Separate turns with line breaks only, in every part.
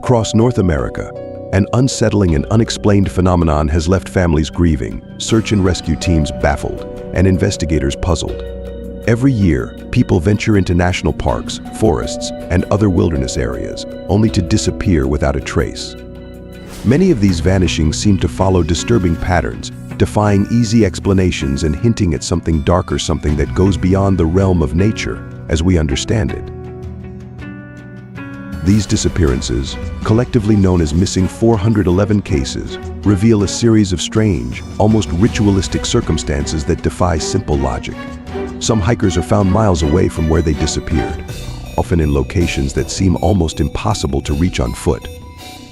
Across North America, an unsettling and unexplained phenomenon has left families grieving, search and rescue teams baffled, and investigators puzzled. Every year, people venture into national parks, forests, and other wilderness areas, only to disappear without a trace. Many of these vanishings seem to follow disturbing patterns, defying easy explanations and hinting at something darker, something that goes beyond the realm of nature as we understand it. These disappearances, collectively known as missing 411 cases, reveal a series of strange, almost ritualistic circumstances that defy simple logic. Some hikers are found miles away from where they disappeared, often in locations that seem almost impossible to reach on foot.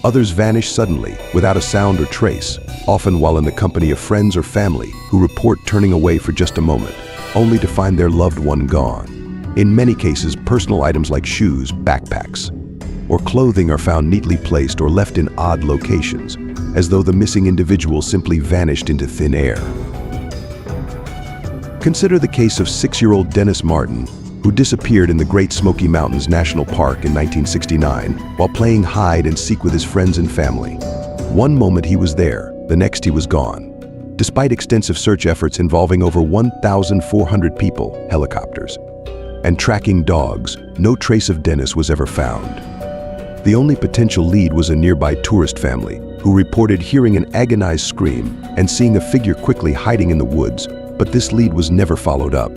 Others vanish suddenly, without a sound or trace, often while in the company of friends or family who report turning away for just a moment, only to find their loved one gone. In many cases, personal items like shoes, backpacks, or clothing are found neatly placed or left in odd locations, as though the missing individual simply vanished into thin air. Consider the case of 6-year-old Dennis Martin, who disappeared in the Great Smoky Mountains National Park in 1969 while playing hide and seek with his friends and family. One moment he was there, the next he was gone. Despite extensive search efforts involving over 1,400 people, helicopters, and tracking dogs, no trace of Dennis was ever found. The only potential lead was a nearby tourist family, who reported hearing an agonized scream and seeing a figure quickly hiding in the woods, but this lead was never followed up.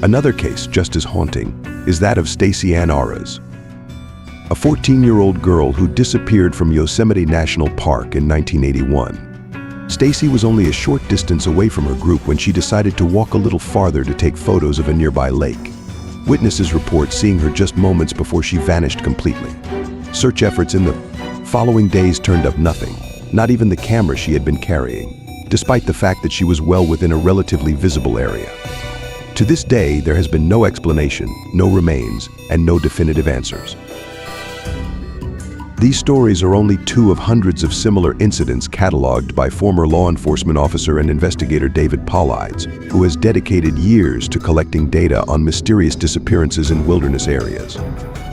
Another case just as haunting is that of Stacy Ann Aras, a 14-year-old girl who disappeared from Yosemite National Park in 1981. Stacy was only a short distance away from her group when she decided to walk a little farther to take photos of a nearby lake. Witnesses report seeing her just moments before she vanished completely. Search efforts in the following days turned up nothing, not even the camera she had been carrying, despite the fact that she was well within a relatively visible area. To this day, there has been no explanation, no remains, and no definitive answers. These stories are only two of hundreds of similar incidents cataloged by former law enforcement officer and investigator David Paulides, who has dedicated years to collecting data on mysterious disappearances in wilderness areas.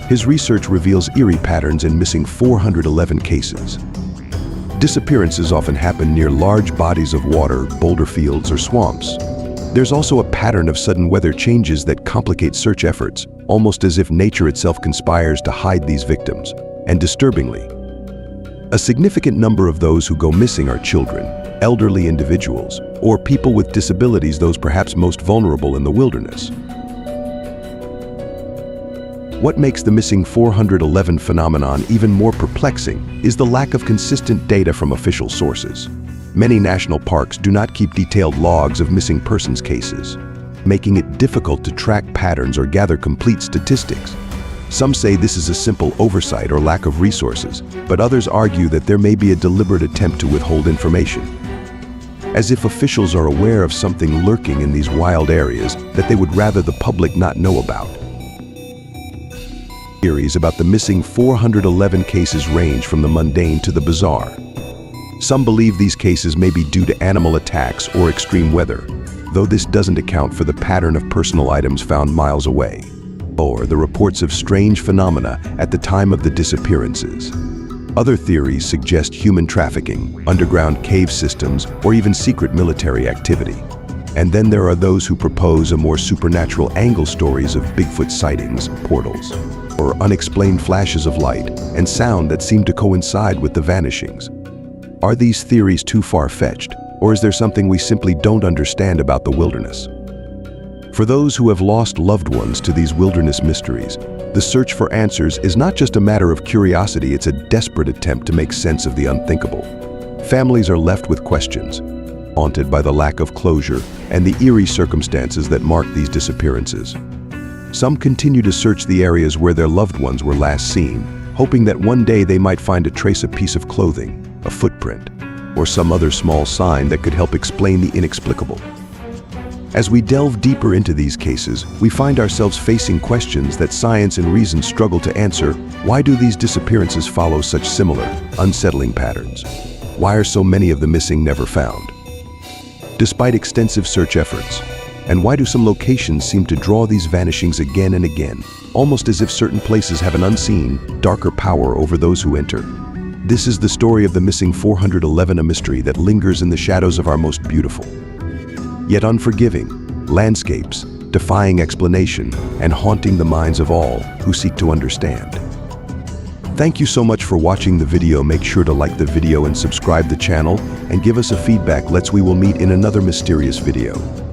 His research reveals eerie patterns in missing 411 cases. Disappearances often happen near large bodies of water, boulder fields, or swamps. There's also a pattern of sudden weather changes that complicate search efforts, almost as if nature itself conspires to hide these victims. And disturbingly, a significant number of those who go missing are children, elderly individuals, or people with disabilities, those perhaps most vulnerable in the wilderness. What makes the missing 411 phenomenon even more perplexing is the lack of consistent data from official sources. Many national parks do not keep detailed logs of missing persons cases, making it difficult to track patterns or gather complete statistics. Some say this is a simple oversight or lack of resources, but others argue that there may be a deliberate attempt to withhold information, as if officials are aware of something lurking in these wild areas that they would rather the public not know about. Theories about the missing 411 cases range from the mundane to the bizarre. Some believe these cases may be due to animal attacks or extreme weather, though this doesn't account for the pattern of personal items found miles away, or the reports of strange phenomena at the time of the disappearances. Other theories suggest human trafficking, underground cave systems, or even secret military activity. And then there are those who propose a more supernatural angle, stories of Bigfoot sightings, portals, or unexplained flashes of light and sound that seem to coincide with the vanishings. Are these theories too far-fetched, or is there something we simply don't understand about the wilderness? For those who have lost loved ones to these wilderness mysteries, the search for answers is not just a matter of curiosity, it's a desperate attempt to make sense of the unthinkable. Families are left with questions, haunted by the lack of closure and the eerie circumstances that mark these disappearances. Some continue to search the areas where their loved ones were last seen, hoping that one day they might find a trace, a piece of clothing, a footprint, or some other small sign that could help explain the inexplicable. As we delve deeper into these cases, we find ourselves facing questions that science and reason struggle to answer. Why do these disappearances follow such similar, unsettling patterns? Why are so many of the missing never found? Despite extensive search efforts, And why do some locations seem to draw these vanishings again and again, almost as if certain places have an unseen, darker power over those who enter? This is the story of the missing 411, a mystery that lingers in the shadows of our most beautiful, yet unforgiving, landscapes, defying explanation and haunting the minds of all who seek to understand. Thank you so much for watching the video. Make sure to like the video and subscribe the channel and give us a feedback. We will meet in another mysterious video.